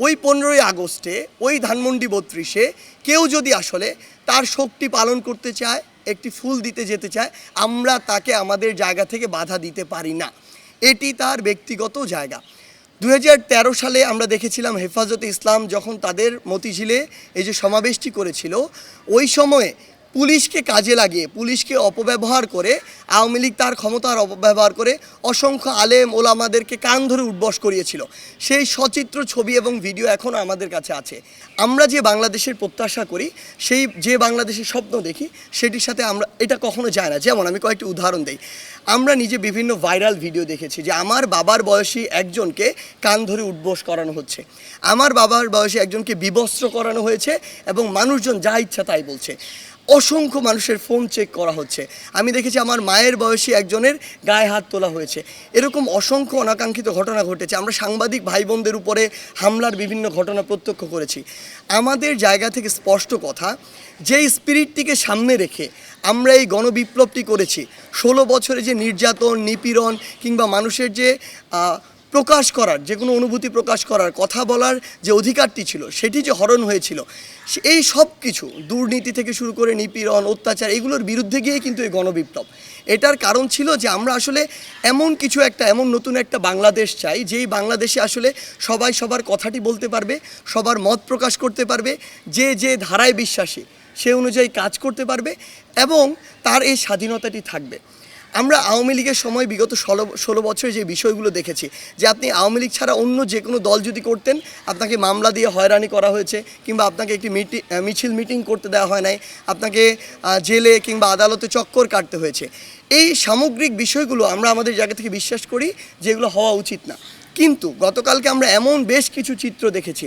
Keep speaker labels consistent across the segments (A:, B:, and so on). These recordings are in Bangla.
A: ওই 15ই আগস্টে ওই ধানমন্ডি 32-এ কেউ যদি আসলে তার শক্তি পালন করতে চায়, একটি ফুল দিতে যেতে চায়, আমরা তাকে আমাদের জায়গা থেকে বাধা দিতে পারি না। এটি তার ব্যক্তিগত জায়গা। 2013 সালে আমরা দেখেছিলাম হেফাজতে ইসলাম যখন তাদের মতিঝিলে এই যে সমাবেশটি করেছিল, ওই সময়ে পুলিশকে কাজে লাগিয়ে, পুলিশকে অপব্যবহার করে আওয়ামী লীগ তার ক্ষমতার অপব্যবহার করে অসংখ্য আলেম ওলামাদেরকে কান ধরে উঠবস করিয়েছিল। সেই সচিত্র ছবি এবং ভিডিও এখনও আমাদের কাছে আছে। আমরা যে বাংলাদেশের প্রত্যাশা করি, সেই যে বাংলাদেশের স্বপ্ন দেখি, সেটির সাথে আমরা এটা কখনো যায় না। যেমন আমি কয়েকটি উদাহরণ দিই। আমরা নিজে বিভিন্ন ভাইরাল ভিডিও দেখেছি যে আমার বাবার বয়সী একজনকে কান ধরে উঠবস করানো হচ্ছে, আমার বাবার বয়সী একজনকে বিবস্ত্র করানো হয়েছে এবং মানুষজন যা ইচ্ছা তাই বলছে। অসংখ্য মানুষের ফোন চেক করা হচ্ছে। আমি দেখেছি আমার মায়ের বয়সী একজনের গায়ে হাত তোলা হয়েছে। এরকম অসংখ্য অনাকাঙ্ক্ষিত ঘটনা ঘটেছে। আমরা সাংবাদিক ভাই বোনদের উপরে হামলার বিভিন্ন ঘটনা প্রত্যক্ষ করেছি। আমাদের জায়গা থেকে স্পষ্ট কথা, যেই স্পিরিটটিকে সামনে রেখে আমরা এই গণবিপ্লবটি করেছি, 16 বছরে যে নির্যাতন, নিপীড়ন কিংবা মানুষের যে প্রকাশ করার, যে কোনো অনুভূতি প্রকাশ করার, কথা বলার যে অধিকারটি ছিল, সেটি যে হরণ হয়েছিল, এই সব কিছু দুর্নীতি থেকে শুরু করে নিপীড়ন, অত্যাচার, এগুলোর বিরুদ্ধে গিয়েই কিন্তু এই গণবিপ্লব। এটার কারণ ছিল যে আমরা আসলে এমন কিছু একটা, এমন নতুন একটা বাংলাদেশ চাই, যেই বাংলাদেশে আসলে সবাই সবার কথাটি বলতে পারবে, সবার মত প্রকাশ করতে পারবে, যে যে ধারায় বিশ্বাসী সে অনুযায়ী কাজ করতে পারবে এবং তার এই স্বাধীনতাটি থাকবে। আমরা আওয়ামী লীগের সময় বিগত 16 বছরে যে বিষয়গুলো দেখেছি, যে আপনি আওয়ামী লীগ ছাড়া অন্য যে কোনো দল যদি করতেন, আপনাকে মামলা দিয়ে হয়রানি করা হয়েছে, কিংবা আপনাকে একটি মিটিং করতে দেওয়া হয় নাই, আপনাকে জেলে কিংবা আদালতে চক্কর কাটতে হয়েছে। এই সামগ্রিক বিষয়গুলো আমরা আমাদের জায়গা থেকে বিশ্বাস করি যেগুলো হওয়া উচিত না। কিন্তু গতকালকে আমরা এমন বেশ কিছু চিত্র দেখেছি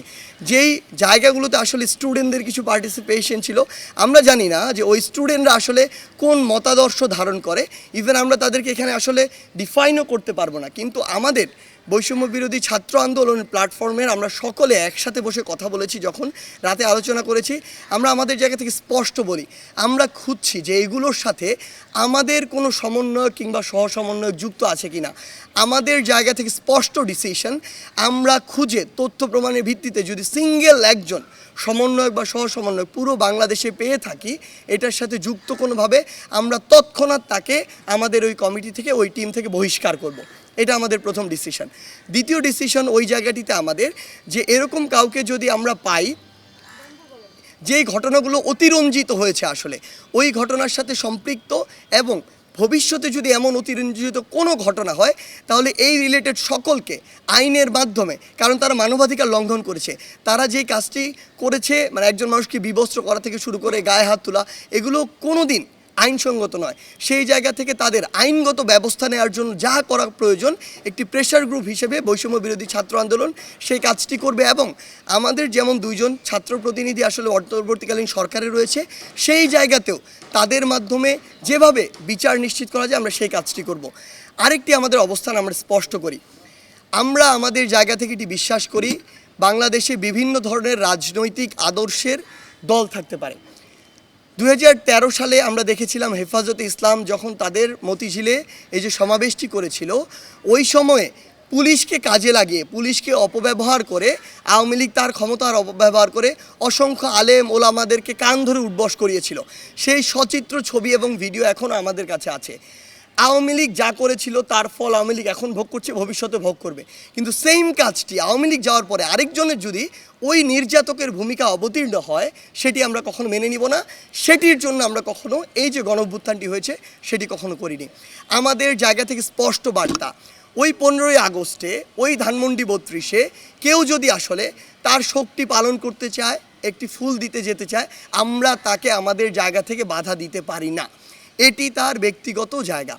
A: যেই জায়গাগুলোতে আসলে স্টুডেন্টদের কিছু পার্টিসিপেশন ছিল। আমরা জানি না যে ওই স্টুডেন্টরা আসলে কোন মতাদর্শ ধারণ করে, ইভেন আমরা তাদেরকে এখানে আসলে ডিফাইনও করতে পারবো না। কিন্তু আমাদের বৈষম্য বিরোধী ছাত্র আন্দোলনের প্ল্যাটফর্মের আমরা সকলে একসাথে বসে কথা বলেছি, যখন রাতে আলোচনা করেছি, আমরা আমাদের জায়গা থেকে স্পষ্ট বলি, আমরা খুঁজছি যে এগুলোর সাথে আমাদের কোনো সমন্বয়ক কিংবা সহসমন্বয়ক যুক্ত আছে কি না। আমাদের জায়গা থেকে স্পষ্ট ডিসিশন, আমরা খুঁজে তথ্য প্রমাণের ভিত্তিতে যদি সিঙ্গেল একজন সমন্বয়ক বা সহসমন্বয়ক পুরো বাংলাদেশে পেয়ে থাকি, এটার সাথে যুক্ত কোনোভাবে, আমরা তৎক্ষণাৎ তাকে আমাদের ওই কমিটি থেকে, ওই টিম থেকে বহিষ্কার করব। এটা আমাদের প্রথম ডিসিশন। দ্বিতীয় ডিসিশন ওই জায়গাটিতে আমাদের, যে এরকম কাউকে যদি আমরা পাই যেই ঘটনাগুলো অতিরঞ্জিত হয়েছে, আসলে ওই ঘটনার সাথে সম্পৃক্ত, এবং ভবিষ্যতে যদি এমন অতিরঞ্জিত কোনো ঘটনা হয়, তাহলে এই রিলেটেড সকলকে আইনের মাধ্যমে, কারণ তারা মানবাধিকার লঙ্ঘন করেছে, তারা যেই কাজটি করেছে, মানে একজন মানুষকে বিবস্ত্র করা থেকে শুরু করে গায়ে হাত তোলা, এগুলো কোনো দিন আইনসঙ্গত নয়। সেই জায়গা থেকে তাদের আইনগত ব্যবস্থা নেওয়ার জন্য যা করা প্রয়োজন, একটি প্রেশার গ্রুপ হিসেবে বৈষম্য বিরোধী ছাত্র আন্দোলন সেই কাজটি করবে। এবং আমাদের যেমন 2 জন ছাত্র প্রতিনিধি আসলে অন্তর্বর্তীকালীন সরকারে রয়েছে, সেই জায়গাতেও তাদের মাধ্যমে যেভাবে বিচার নিশ্চিত করা যায়, আমরা সেই কাজটি করব। আরেকটি আমাদের অবস্থান আমরা স্পষ্ট করি, আমরা আমাদের জায়গা থেকে এটি বিশ্বাস করি, বাংলাদেশে বিভিন্ন ধরনের রাজনৈতিক আদর্শের দল থাকতে পারে। 2013 সালে আমরা দেখেছিলাম হেফাজতে ইসলাম যখন তাদের মতিঝিলে এই যে সমাবেশটি করেছিল, ওই সময়ে পুলিশকে কাজে লাগিয়ে, পুলিশকে অপব্যবহার করে আওয়ামী লীগ তার ক্ষমতার অপব্যবহার করে অসংখ্য আলেম ওলামাদেরকে কান ধরে উঠবস করিয়েছিল। সেই সচিত্র ছবি এবং ভিডিও এখনও আমাদের কাছে আছে। আওয়ামী লীগ যা করেছিল তার ফল আওয়ামী লীগ এখন ভোগ করছে, ভবিষ্যতে ভোগ করবে। কিন্তু সেম কাজটি আওয়ামী লীগ যাওয়ার পরে আরেকজনের যদি ওই নির্যাতকের ভূমিকা অবতীর্ণ হয়, সেটি আমরা কখনো মেনে নিব না। সেটির জন্য আমরা কখনো এই যে গণঅভ্যুত্থানটি হয়েছে সেটি কখনো করিনি। আমাদের জায়গা থেকে স্পষ্ট বার্তা, ওই 15ই আগস্টে ওই ধানমন্ডি 32-এ কেউ যদি আসলে তার শক্তি পালন করতে চায়, একটি ফুল দিতে যেতে চায়, আমরা তাকে আমাদের জায়গা থেকে বাধা দিতে পারি না। এটি তার ব্যক্তিগত জায়গা।